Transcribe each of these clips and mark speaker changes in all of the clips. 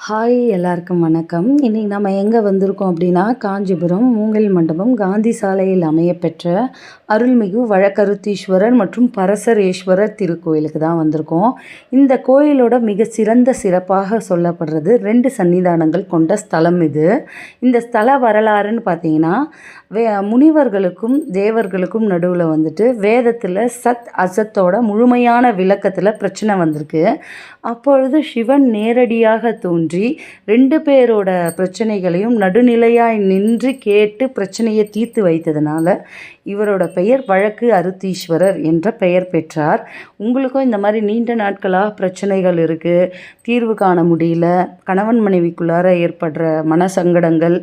Speaker 1: Hi எல்லாருக்கும் வணக்கம். இன்றைக்கி நம்ம எங்கே வந்திருக்கோம் அப்படின்னா, காஞ்சிபுரம் மூங்கில் மண்டபம் காந்தி சாலையில் அமையப்பெற்ற அருள்மிகு வழக்கருத்தீஸ்வரர் மற்றும் பரசரேஸ்வரர் திருக்கோயிலுக்கு தான் வந்திருக்கோம். இந்த கோயிலோட மிக சிறந்த சிறப்பாக சொல்லப்படுறது 2 சன்னிதானங்கள் கொண்ட ஸ்தலம் இது. இந்த ஸ்தல வரலாறுன்னு பார்த்தீங்கன்னா, முனிவர்களுக்கும் தேவர்களுக்கும் நடுவில் வந்துட்டு வேதத்தில் சத் அசத்தோட முழுமையான விளக்கத்தில் பிரச்சனை வந்திருக்கு. அப்பொழுது சிவன் நேரடியாக தோன்றி 2 பேரோட பிரச்சனைகளையும் நடுநிலையாய் நின்று கேட்டு பிரச்சனையை தீர்த்து வைத்ததுனால இவரோட பெயர் வழக்கு அருத்தீஸ்வரர் என்ற பெயர் பெற்றார். உங்களுக்கும் இந்த மாதிரி நீண்ட நாட்களாக பிரச்சனைகள் இருக்குது, தீர்வு காண முடியல, கணவன் மனைவிக்குள்ளார ஏற்படுற மனசங்கடங்கள்,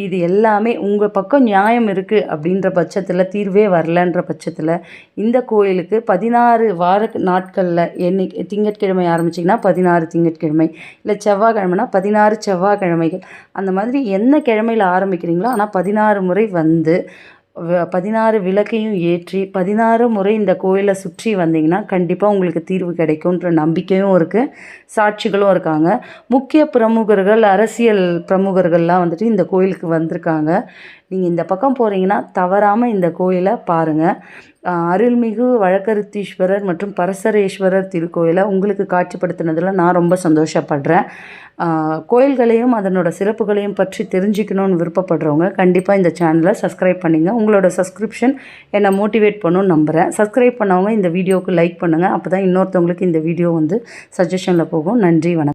Speaker 1: இது எல்லாமே உங்கள் பக்கம் நியாயம் இருக்குது அப்படின்ற பட்சத்தில், தீர்வே வரலன்ற பட்சத்தில் இந்த கோயிலுக்கு 16 வார நாட்களில் என்னைக்கு திங்கட்கிழமை ஆரம்பிச்சிங்கன்னா 16 திங்கட்கிழமை, இல்லை செவ்வாய்க்கிழமைனா 16 செவ்வாய்க்கிழமைகள், அந்த மாதிரி என்ன கிழமையில் ஆரம்பிக்கிறீங்களோ ஆனால் 16 முறை வந்து 16 விளக்கையும் ஏற்றி 16 முறை இந்த கோயிலை சுற்றி வந்தீங்கன்னா கண்டிப்பாக உங்களுக்கு தீர்வு கிடைக்கும்ன்ற நம்பிக்கையும் இருக்குது, சாட்சிகளும் இருக்காங்க. முக்கிய பிரமுகர்கள், அரசியல் பிரமுகர்கள்லாம் வந்துட்டு இந்த கோயிலுக்கு வந்திருக்காங்க. நீங்கள் இந்த பக்கம் போகிறீங்கன்னா தவறாமல் இந்த கோயிலை பாருங்கள். அருள்மிகு வழக்கருத்தீஸ்வரர் மற்றும் பரசரேஸ்வரர் திருக்கோயிலை உங்களுக்கு காட்சிப்படுத்தினதில் நான் ரொம்ப சந்தோஷப்படுறேன். கோயில்களையும் அதனோட சிறப்புகளையும் பற்றி தெரிஞ்சுக்கணுன்னு விருப்பப்படுறவங்க கண்டிப்பாக இந்த சேனலை சப்ஸ்கிரைப் பண்ணிங்க. உங்களோட சப்ஸ்கிரிப்ஷன் என்னை மோட்டிவேட் பண்ணணும்னு நம்புகிறேன். சப்ஸ்கிரைப் பண்ணவங்க இந்த வீடியோவுக்கு லைக் பண்ணுங்கள். அப்போ தான் இன்னொருத்தவங்களுக்கு இந்த வீடியோ வந்து சஜஷனில் போகும். நன்றி, வணக்கம்.